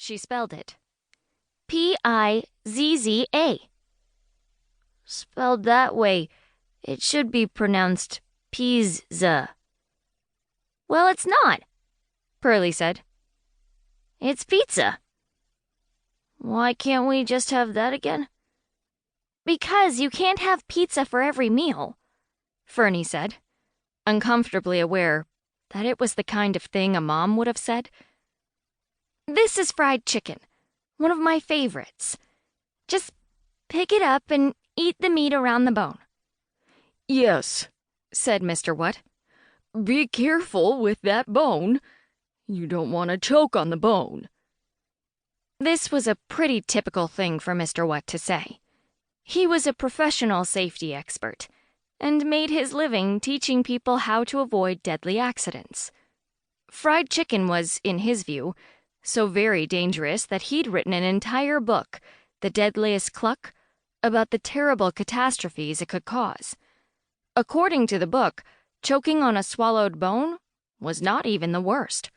She spelled it. Pizza. Spelled that way, it should be pronounced pizza. Well, it's not, Pearlie said. It's pizza. Why can't we just have that again? Because you can't have pizza for every meal, Fernie said, uncomfortably aware that it was the kind of thing a mom would have said. This is fried chicken, one of my favorites. Just pick it up and eat the meat around the bone. Yes, said Mr. What. Be careful with that bone. You don't want to choke on the bone. This was a pretty typical thing for Mr. What to say. He was a professional safety expert and made his living teaching people how to avoid deadly accidents. Fried chicken was, in his view, so very dangerous that he'd written an entire book, The Deadliest Cluck, about the terrible catastrophes it could cause. According to the book, choking on a swallowed bone was not even the worst.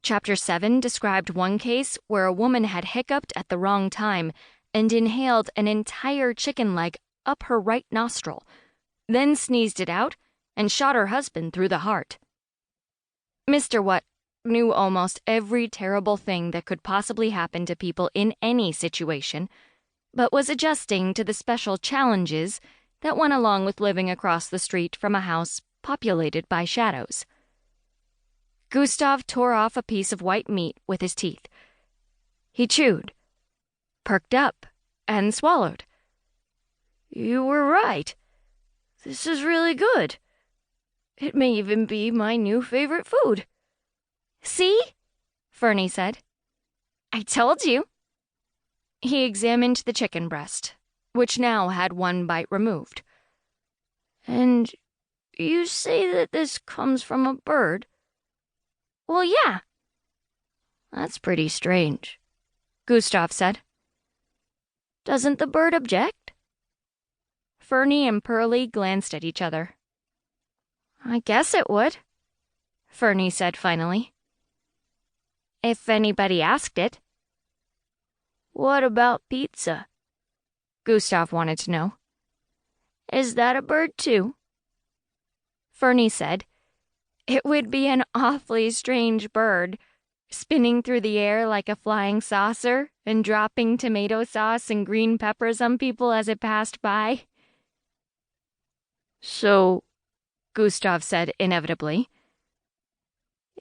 Chapter 7 described one case where a woman had hiccuped at the wrong time and inhaled an entire chicken leg up her right nostril, then sneezed it out and shot her husband through the heart. Mr. What knew almost every terrible thing that could possibly happen to people in any situation, but was adjusting to the special challenges that went along with living across the street from a house populated by shadows. Gustav tore off a piece of white meat with his teeth. He chewed, perked up, and swallowed. You were right. This is really good. It may even be my new favorite food. See? Fernie said. I told you. He examined the chicken breast, which now had one bite removed. And you say that this comes from a bird? Well, yeah. That's pretty strange, Gustav said. Doesn't the bird object? Fernie and Pearlie glanced at each other. I guess it would, Fernie said finally. If anybody asked it. What about pizza? Gustav wanted to know. Is that a bird too? Fernie said, it would be an awfully strange bird, spinning through the air like a flying saucer and dropping tomato sauce and green peppers on people as it passed by. So, Gustav said inevitably.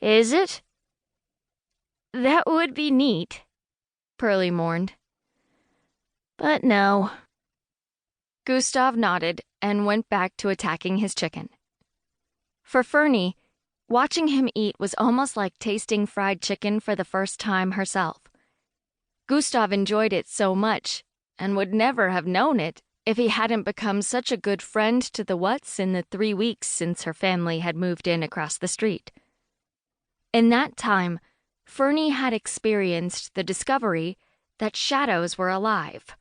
Is it? That would be neat, Pearlie mourned. But no. Gustav nodded and went back to attacking his chicken. For Fernie, watching him eat was almost like tasting fried chicken for the first time herself. Gustav enjoyed it so much and would never have known it if he hadn't become such a good friend to the Whatts in the 3 weeks since her family had moved in across the street. In that time, Fernie had experienced the discovery that shadows were alive,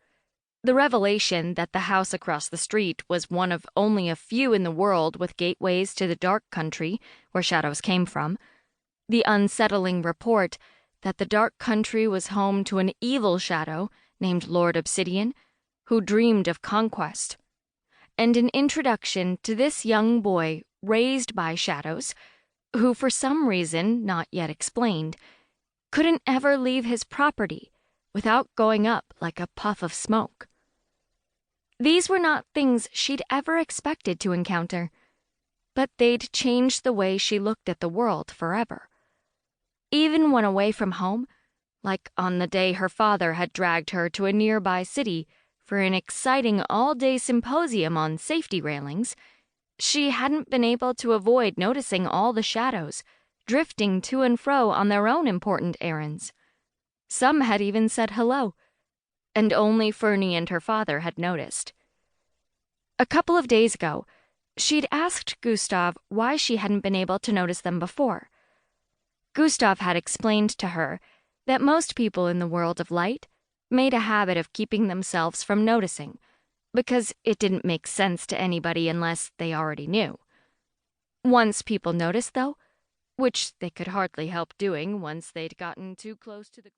the revelation that the house across the street was one of only a few in the world with gateways to the dark country where shadows came from, the unsettling report that the dark country was home to an evil shadow named Lord Obsidian, who dreamed of conquest, and an introduction to this young boy raised by shadows, who for some reason not yet explained, couldn't ever leave his property without going up like a puff of smoke. These were not things she'd ever expected to encounter, but they'd changed the way she looked at the world forever. Even when away from home, like on the day her father had dragged her to a nearby city for an exciting all-day symposium on safety railings, she hadn't been able to avoid noticing all the shadows drifting to and fro on their own important errands. Some had even said hello, and only Fernie and her father had noticed. A couple of days ago, she'd asked Gustav why she hadn't been able to notice them before. Gustav had explained to her that most people in the world of light made a habit of keeping themselves from noticing, because it didn't make sense to anybody unless they already knew. Once people noticed, though, which they could hardly help doing once they'd gotten too close to the